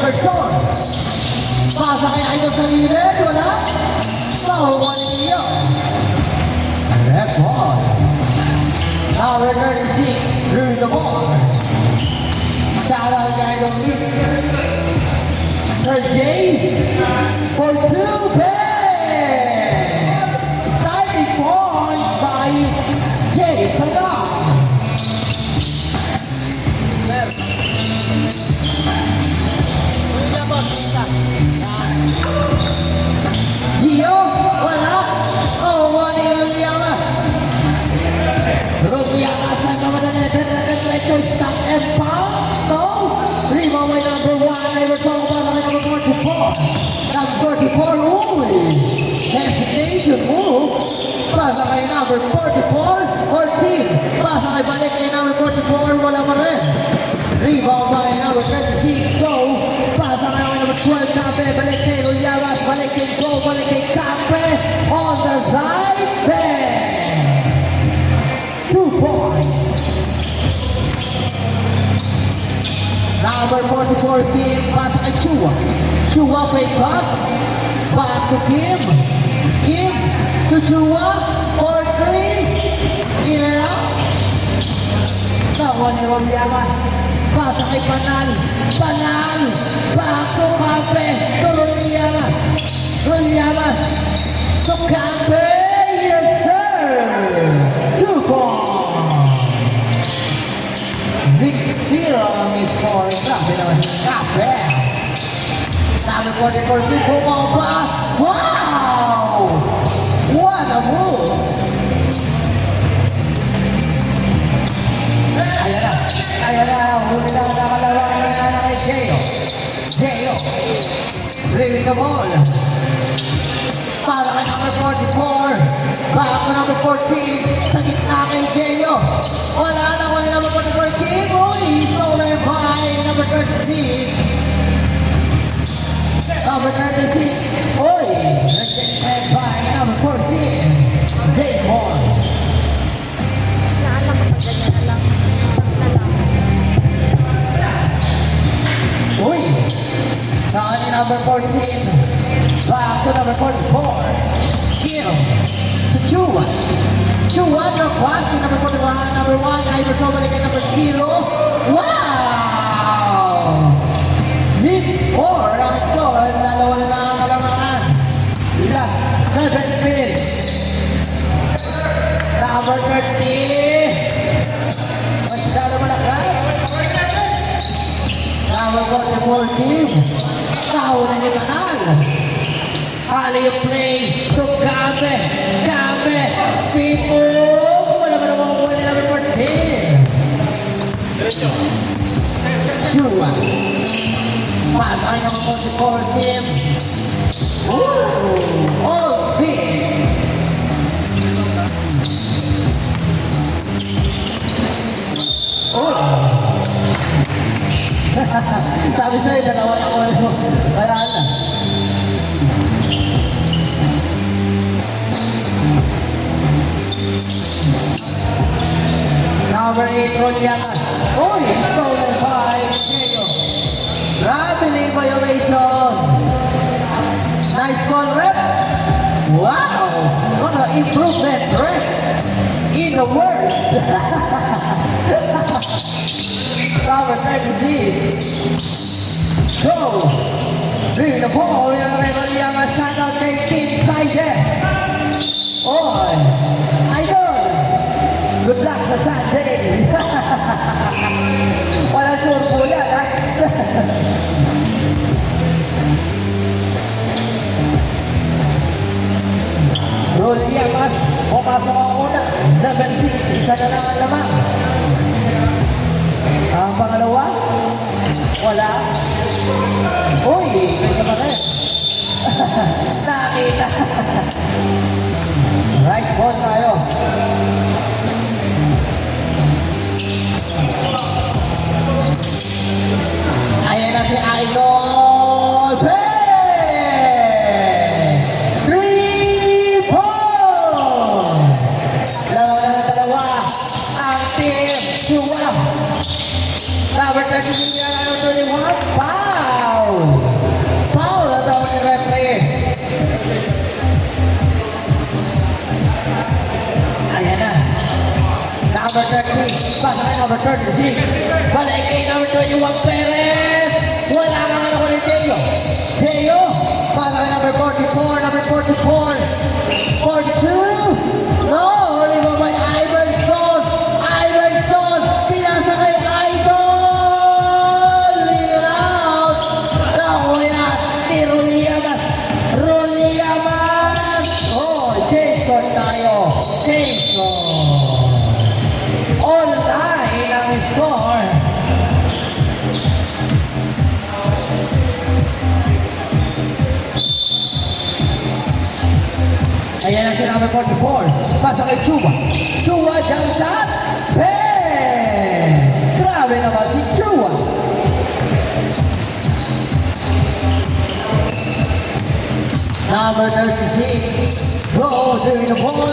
Person. Pasa kay Idol sa liren, wala. Foul one in the red ball. Number 36, through the ball. Shout out kay Idol Lee. Sergey for two pay. Timing point by Jay Taga. Gio, wala. Oh, wala yung Yamas. Rudiamas na kamadali. Diretso, stop and pound. No. Rebound by number 1. Number 12, number 44. Number 44, only. Hesitation move. Pasa kay number 44. 14. Pasa kay balik kay number 44. Wala pa rin. Rebound by number 36. Go. Pasa kay number 12. Cape. Balik kay Rudiamas. Balik kay Go. Balik kay Cape. On the side. Bang. 2 points. Number 44, Kim, pasa kay Chua. Chua fake pass. Back to Kim. Kim to Chua. 4-3. In and out. Tawa ni Rudiamas. Pasa kay Panal. Panal. Back to Cape. To Rudiamas. Rudiamas. To Cape. Yes, sir. 2 points. 6-0 for Cape naman. Cape. Number 44, Kim bumaba. Wow! What a move! Ayan na. Huli na nakalawakan na kay Geo. Geo. Bring the ball. Para kay number 44. Back to number 14. Sa gitna kay Geo. Wala na number 44. Kim. Uy! Stolen by number 36. Number 36. Uy! Rejected by number 14. Damon. Uy! Saan ni number 14? Back to number 44. Kim. To Chua. Chua na pass to number 41. Number 1. Iverson balik kay number 0. Wow! 6-4 ang score. Dalawa na lang ang kalamangan. Last 7 minutes. Number 30. Masyado malakas. Number 44 Kim. Kauna ni Manal. Alley play to Cape. Cape. Speed move. Wala ba naman kuha ni number 14. Chua. Patay ng 44 Kim. All six. Sabi sa'yo, dalawa na ko. Wala na. Number 8, Rodianas. Uy, stolen by Diego. Traveling violation. Nice call, rep. Wow, what an improvement, rep. In the world. Number 36. Go. Bring the ball. Yan ang Rodianas. Shout out kay Team Saide. Oy, Idol. Good luck sa Sunday. Wala sure po yan, ha? Rodiamas, pumasok ang una. 7-6, isa na lang ang lamang. Ang pangalawa, wala. Uy, ganyan pa rin. Nakita. Right ball tayo. Ayan na si Idol. Hey! 3 points! Dalawa. Ang team. Chua. Number 31, foul. 13. Pasa kay number 36. Balik kay number 21, Perez. Wala ka nga ako ni Teo. Teo. Pasa kay number 44, number 44. 42. No, rebound by Iverson. Iverson. Pinasa kay Idol. Lead it out. Nakuha ni Roliamas. Roliamas. Oh, change court tayo. Change court. Online ang score. Ayan ang number 44. Pasa kay Chua. Chua, jump shot. Hey! Grabe naman si Chua. Number 36. Bro, doing the ball.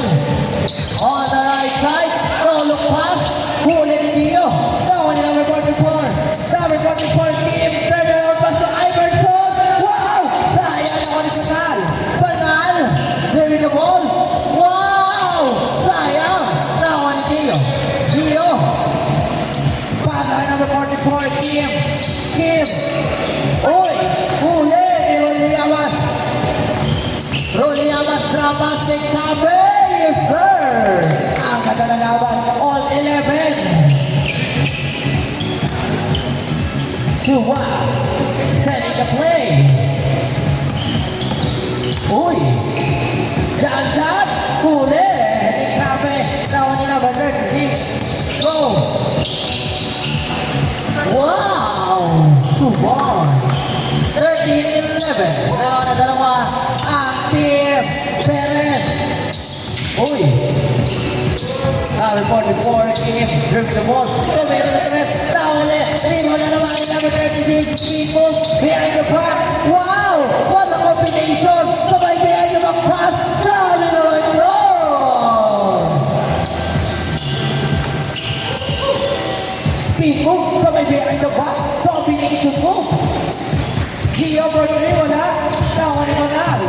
On the right side. No look pass. Huli ni Dio. Now on number 44. Number 44. Team. Third pass to Iverson. Wow! Sayang ako ni Panal. Panal. Doing the ball. Wow! Sayang. Now on ni Dio. Dio. Pass kay number 44. Kim. Kim. Uy! Huli ni Roliamas. Roliamas Trapas de Cabe. Yes, sir. Ang ganda na laban. All 11. Chua. Setting the play. Uy. Jump shot. Huli. Ni Cabe. Now ni number 36. Go. Wow. 2-1. 13-11. Now na dalawa. Team Perez. Uy. Number 44, Kim. Dribbling the ball. Tumira na Perez. Nauli. Lino na naman ni number 36. People behind the pack. Wow! What a combination! Sabay behind the back pass. Nauli na naman yun. People sabay behind the back. Combination mo. Gio Brodri, wala. Nauli mo na.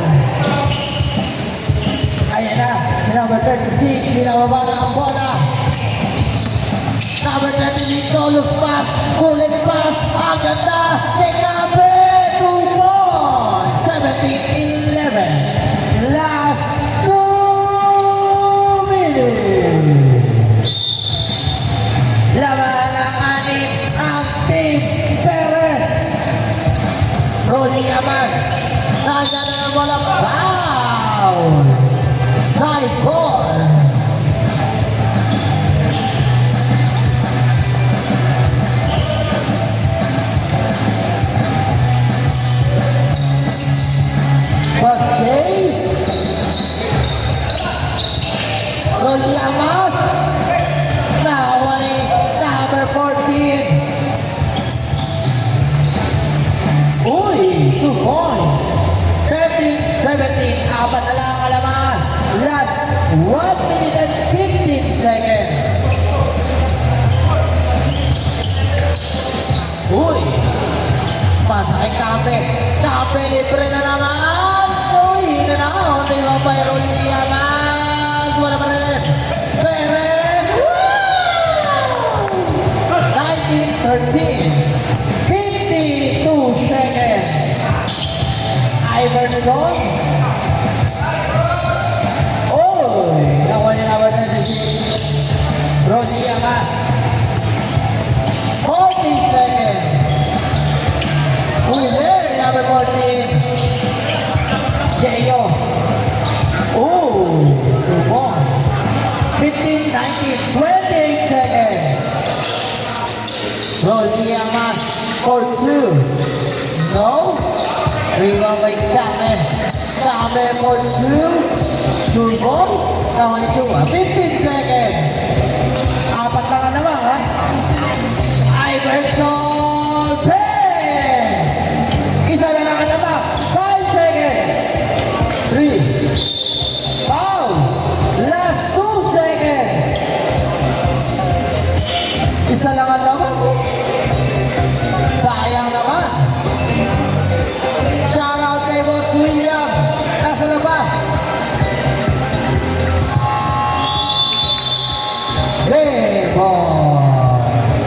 Ayan na, number 36, binababa na ang bola. Number 36, Tolus pass, kulit pass, ang ganda, Tekabe, 2 points, 17-11. Last 2 minutes. Laban ng anim ang Team Perez. Roliamas, nandiyan na ang bola, foul! Side ball. Basket. Roliamas. Nawali number 14. Uy, 2 points. 13-17. Apat na lang ang alaman. Last 1 minute and 15 seconds. Uy! Pasa kay Cape. Cape, libre na naman. Uy, na naman. Hindi mo pa yung Roliamas. Wala pa rin. Perez. 19-13. 52 seconds. Iverson. Nawali number 36. Roliamas. 40 seconds. Huli number 14. Jeyo. Ooh, 2 points. 15, 19, 28 seconds. Roliamas for 2. No. Rebound by Kame. Kame for 2. 2 points. Now only 2. 15 seconds.